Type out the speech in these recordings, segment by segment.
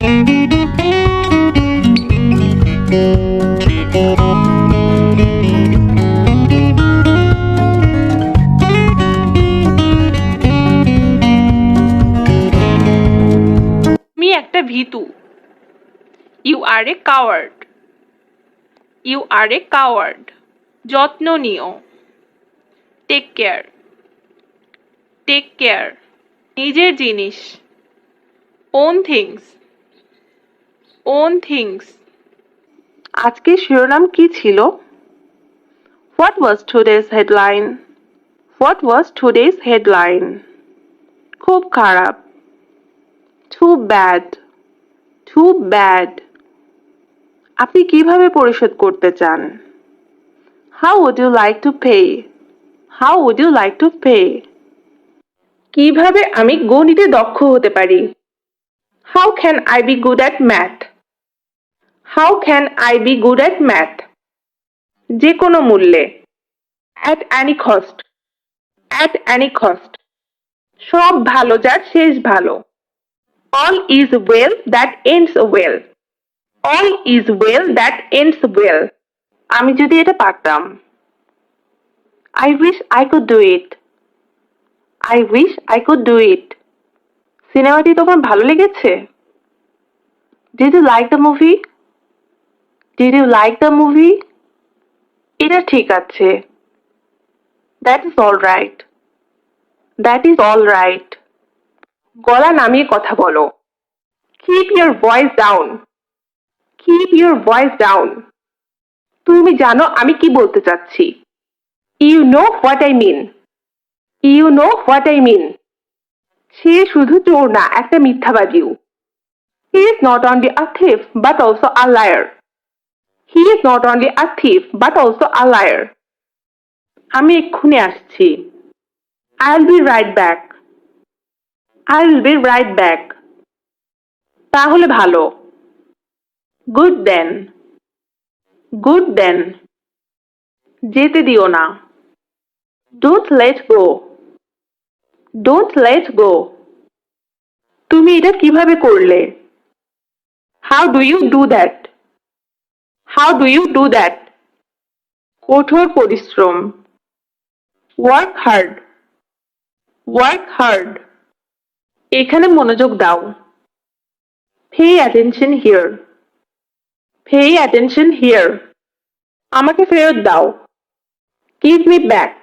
তুমি একটা ভীতু। You are a coward. You are a coward. যত্ন নিও। Take care. Take care. নিজের জিনিস। Own things. Own things. আজকের শিরোনাম কি ছিল? What was today's headline? What was today's headline? খুব খারাপ। Too bad. Too bad. আপনি কিভাবে পরিশোধ করতে চান? How would you like to pay? How would you like to pay? কিভাবে আমি গণিতে দক্ষ হতে পারি? How can I be good at math? How can I be good at math? যে কোনো মূল্যে। At any cost. At any cost. সব ভালো যার শেষ ভালো। All is well that ends well. All is well that ends well. আমি যদি এটা পারতাম। I wish I could do it. I wish I could do it. সিনেমাটি তোমার ভালো লেগেছে? Did you like the movie? Did you like the movie? এটা ঠিক আছে। That is all right. That is all right. গলা নামিয়ে কথা বলো। Keep your voice down. Keep your voice down. তুমি জানো আমি কি বলতে চাচ্ছি। You know what I mean. You know what I mean. সে শুধু চোর না, একটা মিথ্যাবাদীও। He is not only a thief but also a liar. He is not only a thief but also a liar. আমি এক্ষুনি আসছি। I'll be right back. I'll be right back. তাহলে ভালো। Good then. Good then. যেতে দিও না। Don't let go. Don't let go. তুমি এটা কিভাবে করলে? How do you do that? How do you do that? কঠোর পরিশ্রম। Work hard. Work hard. এখানে মনোযোগ দাও। Pay attention here. Pay attention here. আমাকে ফেরত দাও। Give me back.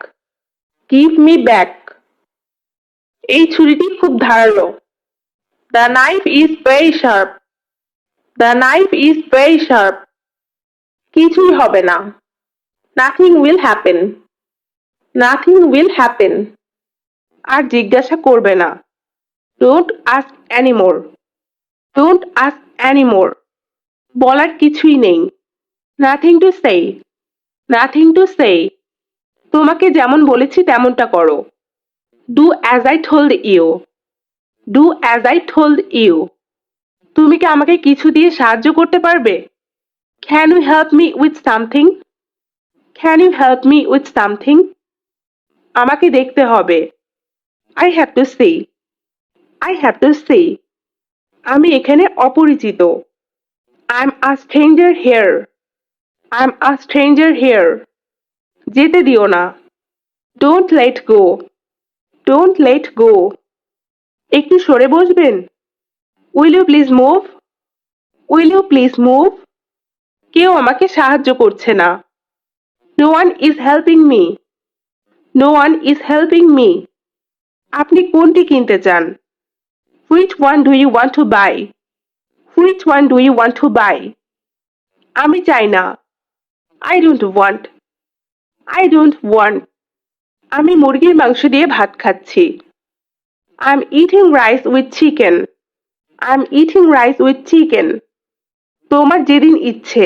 Give me back. এই ছুরিটি খুব ধারালো। The knife is very sharp. The knife is very sharp. কিছুই হবে না। Nothing will happen. Nothing will happen. আর জিজ্ঞাসা করবে না। Don't ask anymore. Don't ask anymore. বলার কিছুই নেই। Nothing to say. Nothing to say. তোমাকে যেমন বলেছি তেমনটা করো। Do as I told you. Do as I told you. তুমি কি আমাকে কিছু দিয়ে সাহায্য করতে পারবে? Can you help me with something? Can you help me with something? আমাকে দেখতে হবে। I have to see. I have to see. আমি এখানে অপরিচিত। I'm a stranger here. I'm a stranger here. যেতে দিও না। Don't let go. Don't let go. একটু সরে বসবেন? Will you please move? Will you please move? কেউ আমাকে সাহায্য করছে না। No one is helping me. No one is helping me. আপনি কোনটি কিনতে চান? Which one do you want to buy? Which one do you want to buy? আমি চাই না। I don't want. I don't want. আমি মুরগির মাংস দিয়ে ভাত খাচ্ছি। I'm eating rice with chicken. I'm eating rice with chicken. তোমার যেদিন ইচ্ছে।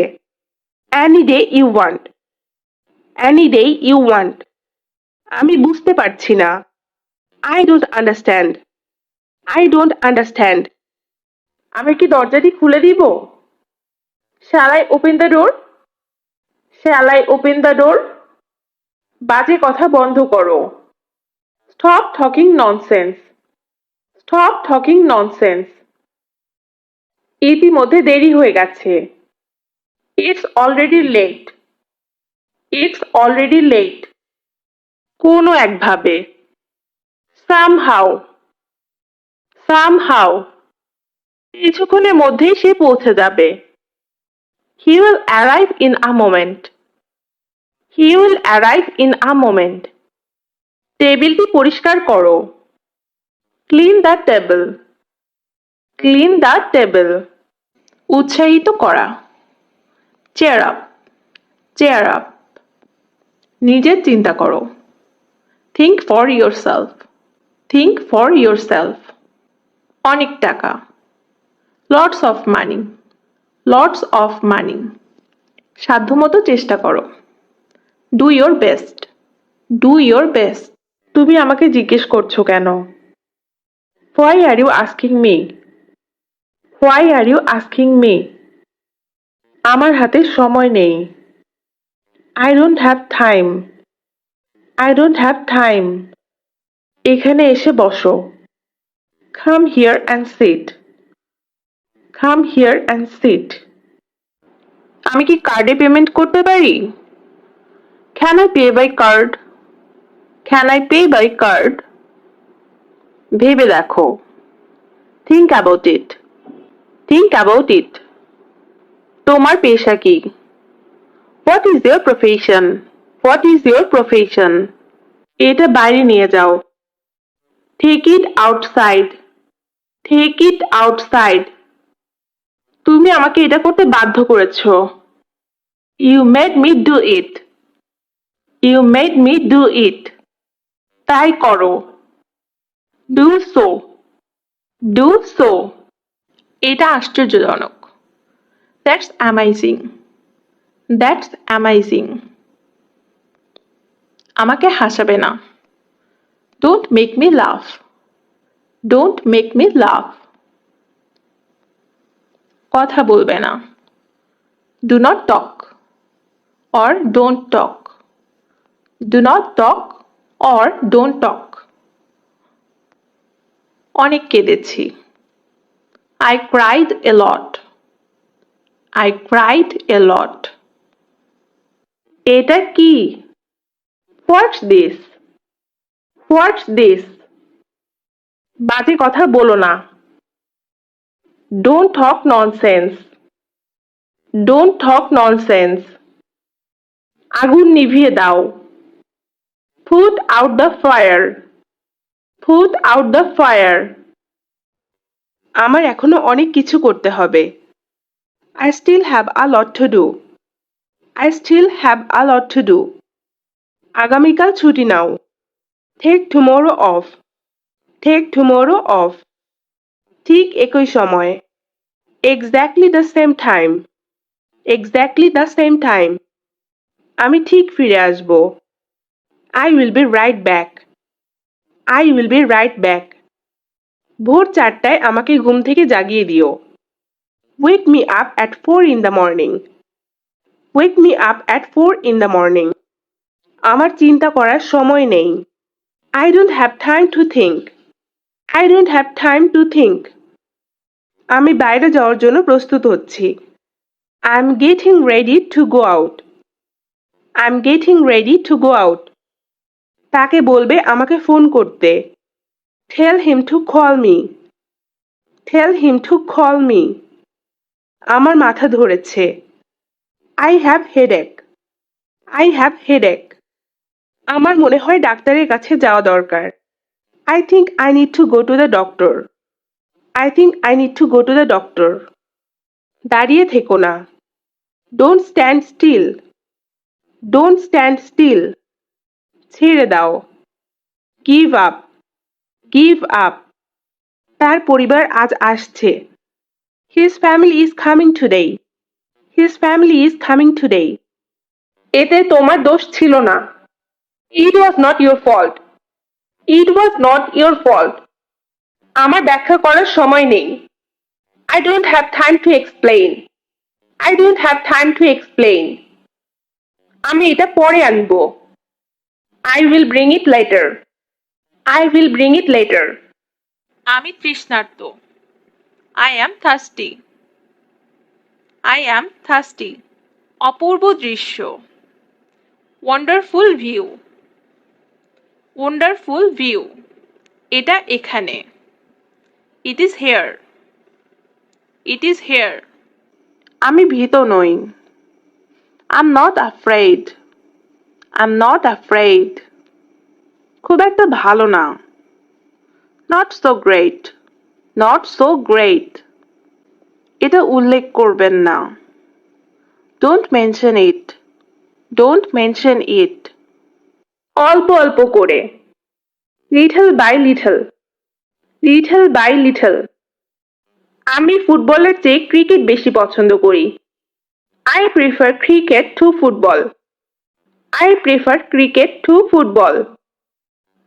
Any day you want. Any day you want. আমি বুঝতে পারছি না। I don't understand. I don't understand. আমি কি দরজাটি খুলে দিব? Shall I open the door? Shall I open the door? বাজে কথা বন্ধ করো। Stop talking nonsense. Stop talking nonsense. ইতিমধ্যে দেরি হয়ে গেছে। It's already late. It's already late. কোনো একভাবে। Somehow. Somehow. কিছুক্ষণের মধ্যেই সে পৌঁছে যাবে। He will arrive in a moment. He will arrive in a moment. টেবিলটি পরিষ্কার করো। Clean the table. Clean the table. উৎসাহিত করা। Cheer up. Cheer up. নিজের চিন্তা করো। Think for yourself. Think for yourself. অনেক টাকা। Lots of money. Lots of money. সাধ্যমতো চেষ্টা করো। Do your best. Do your best. তুমি আমাকে জিজ্ঞেস করছো কেন? Why are you asking me? Why are you asking me? আমার হাতে সময় নেই। I don't have time. I don't have time. এখানে এসে বসো। Come here and sit. Come here and sit. আমি কি কার্ডে পেমেন্ট করতে পারি? Can I pay by card? Can I pay by card? ভেবে দেখো। Think about it. Think about it. তোমার পেশা কি? What is your profession? What is your profession? এটা বাইরে নিয়ে যাও। Take it outside. Take it outside. তুমি আমাকে এটা করতে বাধ্য করেছো। You made me do it. You made me do it. তাই করো। Do so. Do so. এটা আশ্চর্যজনক। That's amazing. That's amazing. আমাকে হাসাবে না। Don't make me laugh. Don't make me laugh. কথা বলবে না। Do not talk. Or don't talk. Do not talk or don't talk. অনেক কেঁদেছি। I cried a lot. I cried a lot. এটা কি? What's this? What's this? বাজে কথা বলো না। Don't talk nonsense. Don't talk nonsense. আগুন নিভিয়ে দাও। Put out the fire. Put out the fire. আমার এখনো অনেক কিছু করতে হবে। I still have a lot to do. I still have a lot to do. আগামীকাল ছুটি নাও। Take tomorrow off. Take tomorrow off. ঠিক একই সময়। Exactly the same time. Exactly the same time. আমি ঠিক ফিরে আসব। I will be right back. I will be right back. ভোর 4টায় আমাকে ঘুম থেকে জাগিয়ে দিও। Wake me up at 4 in the morning. Wake me up at 4 in the morning. আমার চিন্তা করার সময় নেই। I don't have time to think. I don't have time to think. আমি বাইরে যাওয়ার জন্য প্রস্তুত হচ্ছি। I'm getting ready to go out. I'm getting ready to go out. তাকে বলবে আমাকে ফোন করতে। Tell him to call me. Tell him to call me. আমার মাথা ধরেছে। I have headache. I have headache. আমার মনে হয় ডাক্তারের কাছে যাওয়া দরকার। I think I need to go to the doctor. I think I need to go to the doctor. দাঁড়িয়ে থেকো না। Don't stand still. Don't stand still. ছেড়ে দাও। Give up. Give up. তার পরিবার আজ আসছে। His family is coming today. His family is coming today. এতে তোমার দোষ ছিল না। It was not your fault. It was not your fault. আমার ব্যাখ্যা করার সময় নেই। I don't have time to explain. I don't have time to explain. আমি এটা পরে আনবো। I will bring it later. I will bring it later. আমি তৃষ্ণার্ত। I am thirsty. I am thirsty. অপূর্ব দৃশ্য। Wonderful view. Wonderful view. এটা এখানে। It is here. It is here. আমি ভীত নই। I'm not afraid. I'm not afraid. খুব একটা ভালো না। Not so great. Not so great. এটা উল্লেখ করবেন না। Don't mention it. Don't mention it. অল্প অল্প করে। Little by little. Little by little. আমি ফুটবলের চেয়ে ক্রিকেট বেশি পছন্দ করি। I prefer cricket to football. I prefer cricket to football.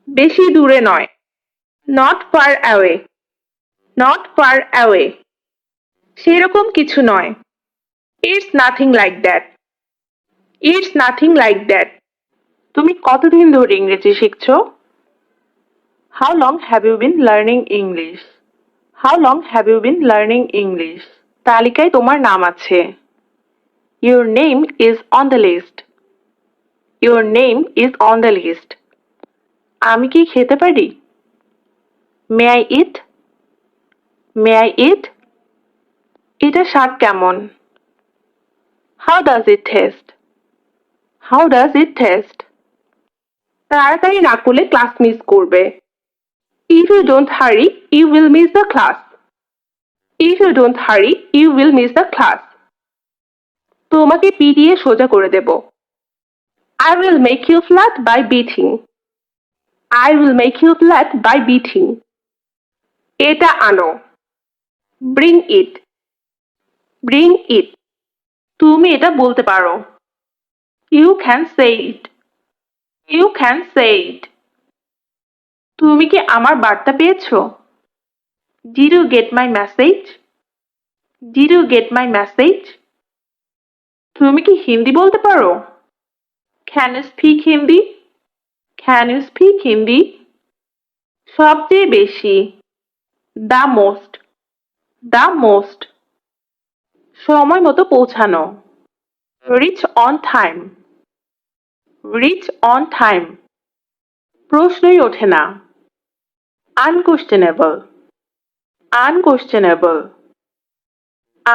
বেশি দূরে নয়। Not far away. Not far away. সেরকম কিছু নয়। It's nothing like that. It's nothing like that. তুমি কতদিন ধরে ইংরেজি শিখছো? How long have you been learning English? How long have you been learning English? তালিকায় তোমার নাম আছে। Your name is on the list. Your name is on the list. আমি কি খেতে পারি? May I eat? May I eat? এটা স্বাদ কেমন? How does it taste? How does it taste? তাড়াতাড়ি না করলে ক্লাস মিস করবে। If you don't hurry, you will miss the class. If you don't hurry, you will miss the class. তোমাকে পিটিয়ে সোজা করে দেব। I will make you flat by beating. I will make you flat by beating. এটা আনো। Bring it. Bring it. তুমি এটা বলতে পারো। You can say it. You can say it. তুমি কি আমার বার্তা পেয়েছো? Did you get my message? Did you get my message? তুমি কি হিন্দি বলতে পারো? Can you speak Hindi? Can you speak Hindi? সবচেয়ে বেশি। The most. The most. সময় মতো পৌঁছানো। Reach on time. Reach on time. প্রশ্নই ওঠে না। Unquestionable. Unquestionable.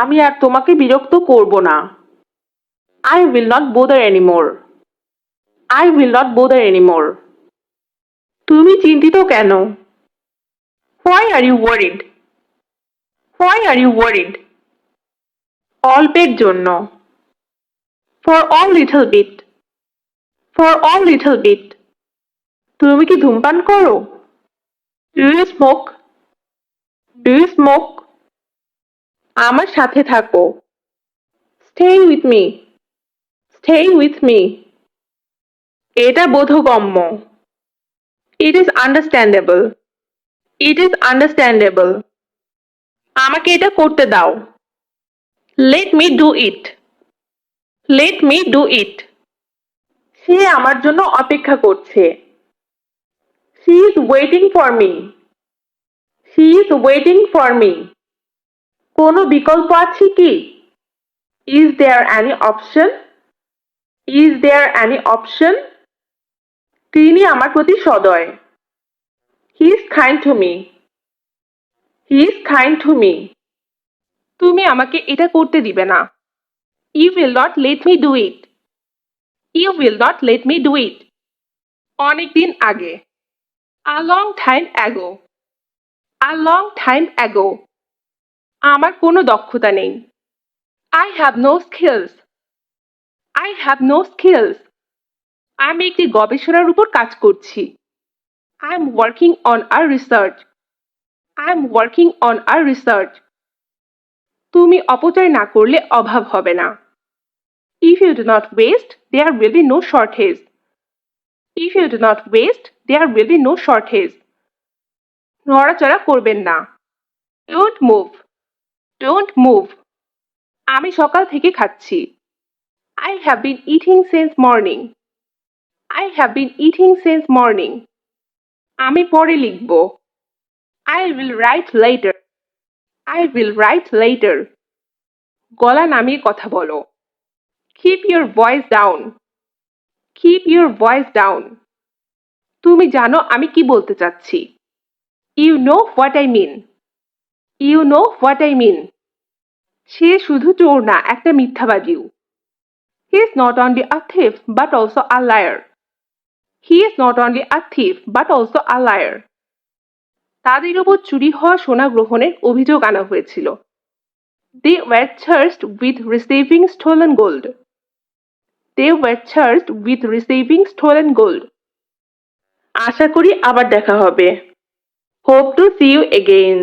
আমি আর তোমাকে বিরক্ত করব না। I will not bother anymore. I will not bother anymore. তুমি চিন্তিত কেন? Why are you worried? Why are you worried? অল্পের জন্য। For all little bit. For all little bit. তুমি কি ধূমপান করো? Do you smoke? Do you smoke? আমার সাথে থাকো। Stay with me. Stay with me. এটা বোধগম্য। It is understandable. It is understandable. আমাকে এটা করতে দাও। Let me do it. Let me do it. সে আমার জন্য অপেক্ষা করছে। She is waiting for me. She is waiting for me. কোনো বিকল্প আছে কি? Is there any option? Is there any option? তিনি আমার প্রতি সদয়। He is kind to me. He is kind to me. তুমি আমাকে এটা করতে দিবে না। You will not let me do it. You will not let me do it. অনেক দিন আগে। A long time ago. A long time ago. আমার কোনো দক্ষতা নেই। I have no skills. I have no skills. আমি একটি গবেষণার উপর কাজ করছি। I am working on a research. I am working on a research. তুমি অপচয় না করলে অভাব হবে না। If you do not waste, there will be no shortage. If you do not waste, there will be no shortage. নড়াচড়া করবেন না। Don't move. Don't move. আমি সকাল থেকে খাচ্ছি। I have been eating since morning. I have been eating since morning. আমি পরে লিখব। I will write later. I will write later. গলা নামিয়ে কথা বলো। Keep your voice down. Keep your voice down. তুমি জানো আমি কি বলতে চাচ্ছি। You know what I mean. You know what I mean. সে শুধু চোর না, একটা মিথ্যাবাদীও। He is not only a thief but also a liar. He is not only a thief but also a liar. তাদের উপর চুরি হওয়া সোনা গ্রহণের অভিযোগ আনা হয়েছিল। They were charged with receiving stolen gold. They were charged with receiving stolen gold. আশা করি আবার দেখা হবে। Hope to see you again.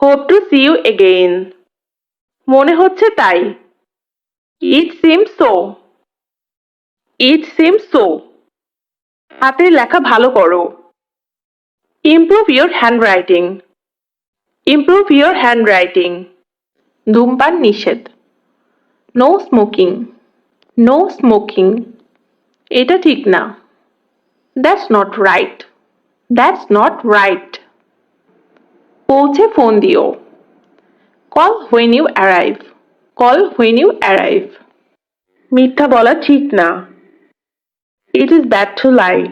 Hope to see you again. মনে হচ্ছে তাই। It seems so. It seems so. হাতের লেখা ভালো করো। Improve your handwriting. Improve your handwriting. ধূমপান নিষেধ। No smoking. No smoking. এটা ঠিক না। That's not right. That's not right. পৌঁছে ফোন দিও। Call when you arrive. Call when you arrive. মিথ্যা বলা ঠিক না। It is bad to lie.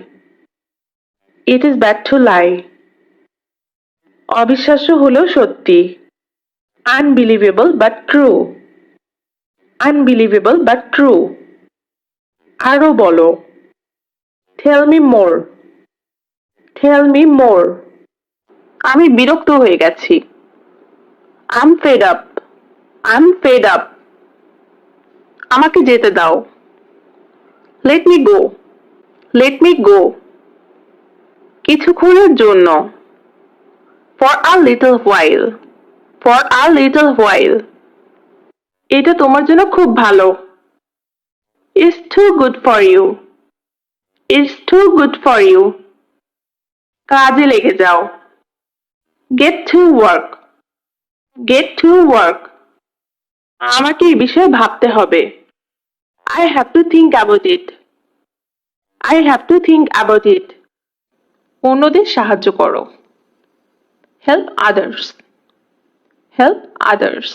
It is bad to lie. অবিশ্বাস্য হলেও সত্যি। Unbelievable but true. Unbelievable but true. আরো বলো। Tell me more. Tell me more. আমি বিরক্ত হয়ে গেছি। I'm fed up. I'm fed up. আমাকে যেতে দাও। Let me go. Let me go. কিছুক্ষণের জন্য। For a little while. For a little while. এটা তোমার জন্য খুব ভালো। It's too good for you. It's too good for you. কাজে লেগে যাও। Get to work. Get to work. আমাকে এই বিষয়ে ভাবতে হবে। I have to think about it. I have to think about it. অন্যদের সাহায্য করো। Help others. Help others.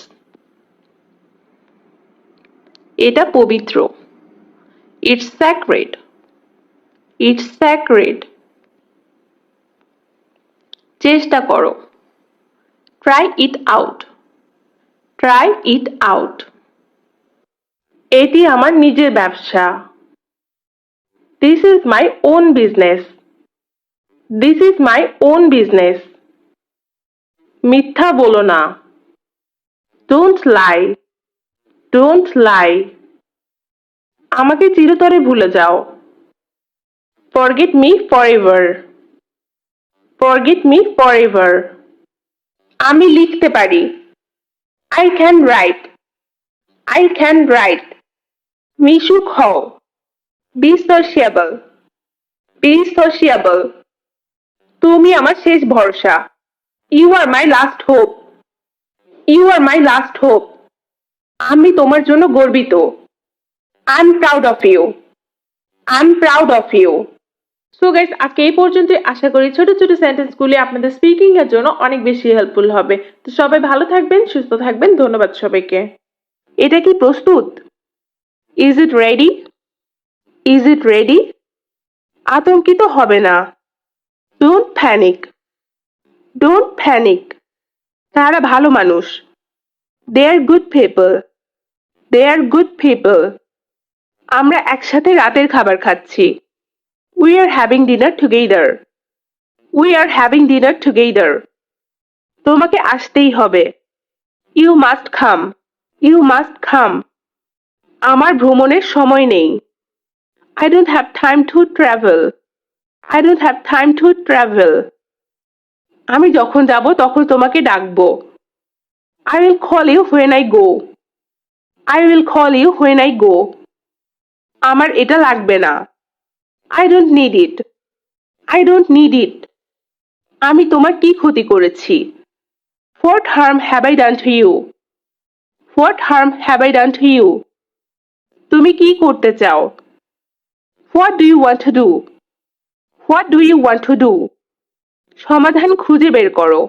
এটা পবিত্র। It's sacred. It's sacred. চেষ্টা করো। Try it out. Try it out. এটি আমার নিজের ব্যবসা। This is my own business. This is my own business. মিথ্যা বলো না। Don't lie. Don't lie. আমাকে চিরতরে ভুলে যাও। Forget me forever. Forget me forever. আমি লিখতে পারি। I can write. I can write. মিশুক হও। Be sociable. Be sociable. তুমি আমার শেষ ভরসা। You are my last hope. You are my last hope. আমি তোমার জন্য গর্বিত। I'm proud of you. I'm proud of you. So guys, আজকে এই পর্যন্ত। আশা করি ছোট ছোট সেন্টেন্সগুলি আপনাদের স্পিকিং এর জন্য অনেক বেশি হেল্পফুল হবে। তো সবাই ভালো থাকবেন, সুস্থ থাকবেন। ধন্যবাদ সবাইকে। এটা কি প্রস্তুত? Is it ready? Is it ready? আতঙ্কিত হবে না। Don't panic. Don't panic. তারা ভালো মানুষ। They are good people. They are good people. আমরা একসাথে রাতের খাবার খাচ্ছি। We are having dinner together. We are having dinner together. তোমাকে আসতেই হবে। You must come. You must come. আমার ভ্রমণের সময় নেই। I don't have time to travel. I don't have time to travel. আমি যখন যাব তখন তোমাকে ডাকবো। I will call you when I go. I will call you when I go. আমার এটা লাগবে না। I don't need it. I don't need it. আমি তোমার কি ক্ষতি করেছি? What harm have I done to you? What harm have I done to you? তুমি কি করতে চাও? What do you want to do? What do you want to do? সমাধান খুঁজে বের করো।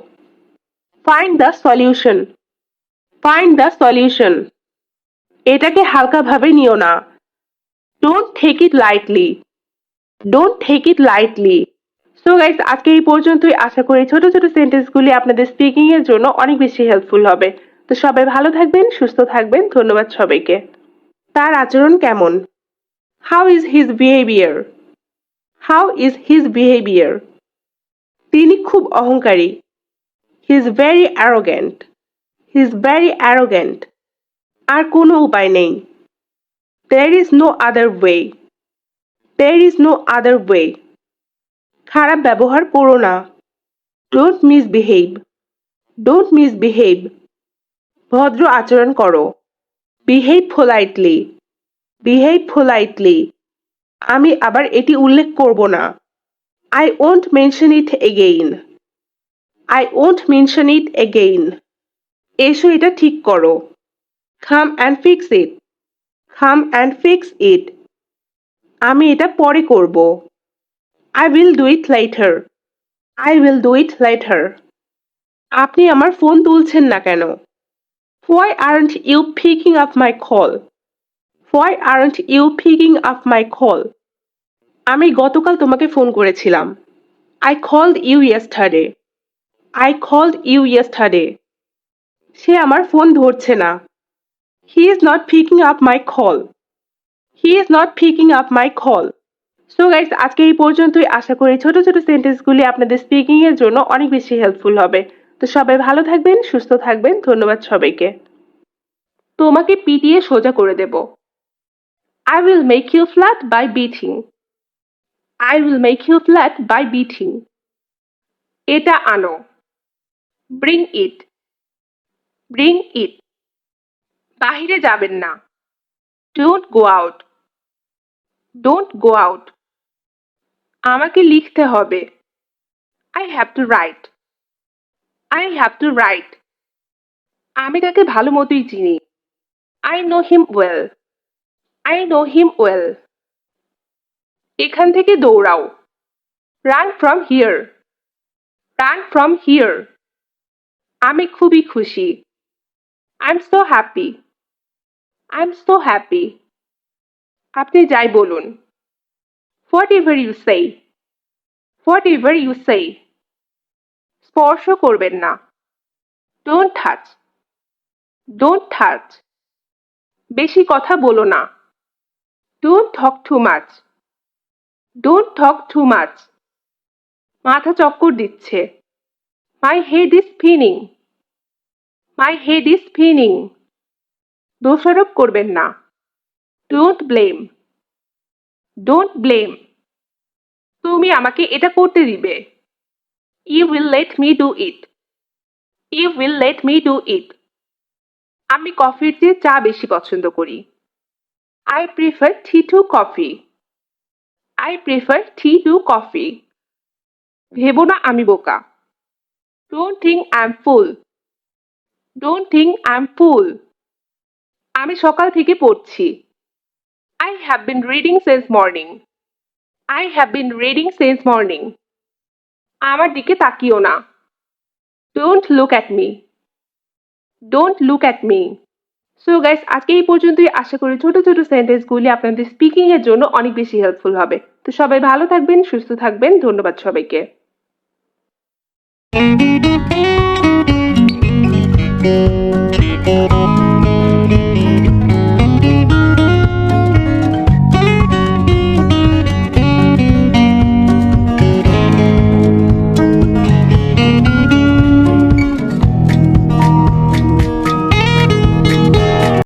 Find the solution. Find the solution. এটাকে হালকাভাবে নিও না। Don't take it lightly. Don't take it lightly. So guys, আজকে এই পর্যন্তই। আশা করি ছোট ছোট সেন্টেন্সগুলি আপনাদের স্পিকিং এর জন্য অনেক বেশি হেল্পফুল হবে। তো সবাই ভালো থাকবেন, সুস্থ থাকবেন। ধন্যবাদ সবাইকে। তার আচরণ কেমন? How is his behaviour? How is his behaviour? তিনি খুব অহংকারী। He is very arrogant. He is very arrogant. আর কোনো উপায় নেই। There is no other way. There is no other way. খারাপ ব্যবহার করো না। Don't misbehave. Don't misbehave. ভদ্র আচরণ করো। Behave politely. Behave politely. আমি আবার এটি উল্লেখ করব না। I won't mention it again. I won't mention it again. এসো এটা ঠিক করো। Come and fix it. Come and fix it. আমি এটা পরে করব। I will do it later. I will do it later. আপনি আমার ফোন তুলছেন না কেন? Why aren't you picking up my call? Why aren't you picking up my call? আমি গতকাল তোমাকে ফোন করেছিলাম। I called you yesterday. I called you yesterday. সে আমার ফোন ধরছে না। He is not picking up my call. He is not picking up my call. So guys, আজকে এই পর্যন্তই। আশা করি ছোট ছোট সেন্টেন্সগুলি আপনাদের স্পিকিং এর জন্য অনেক বেশি হেল্পফুল হবে। তো সবাই ভালো থাকবেন, সুস্থ থাকবেন। ধন্যবাদ সবাইকে। তোমাকে পিটিয়ে সোজা করে দেব। I will make you flat by beating. I will make you flat by beating. এটা আনো। Bring it. Bring it. বাহিরে যাবেন না। Don't go out. Don't go out. আমাকে লিখতে হবে। I have to write. I have to write. আমি তাকে ভালো মতোই চিনি। I know him well. I know him well. এখান থেকে দৌড়াও। Run from here. Run from here. আমি খুবই খুশি। I'm so happy. I'm so happy. আপনি যাই বলুন। Whatever you say. Whatever you say. স্পর্শ করবেন না। Don't touch. Don't touch. বেশি কথা বলো না। Don't talk too much. Don't talk too much. মাথা চক্কর দিচ্ছে। My head is spinning. My head is spinning. দোষারোপ করবেন না। Don't blame. Don't blame. তুমি আমাকে এটা করতে দিবে। You will let me do it. You will let me do it. আমি কফির চেয়ে চা বেশি পছন্দ করি। I prefer tea to coffee. I prefer tea to coffee. ভেবো না আমি বোকা। Don't think I'm fool. Don't think I'm fool. আমি সকাল থেকে পড়ছি। I have been reading since morning. I have been reading since morning. আমার দিকে তাকিও না। Don't look at me. Don't look at me. So guys, আজকে এই পর্যন্তই। আশা করি ছোট ছোট সেন্টেন্সগুলি আপনাদের স্পিকিং এর জন্য অনেক বেশি হেল্পফুল হবে। তো সবাই ভালো থাকবেন, সুস্থ থাকবেন। ধন্যবাদ সবাইকে।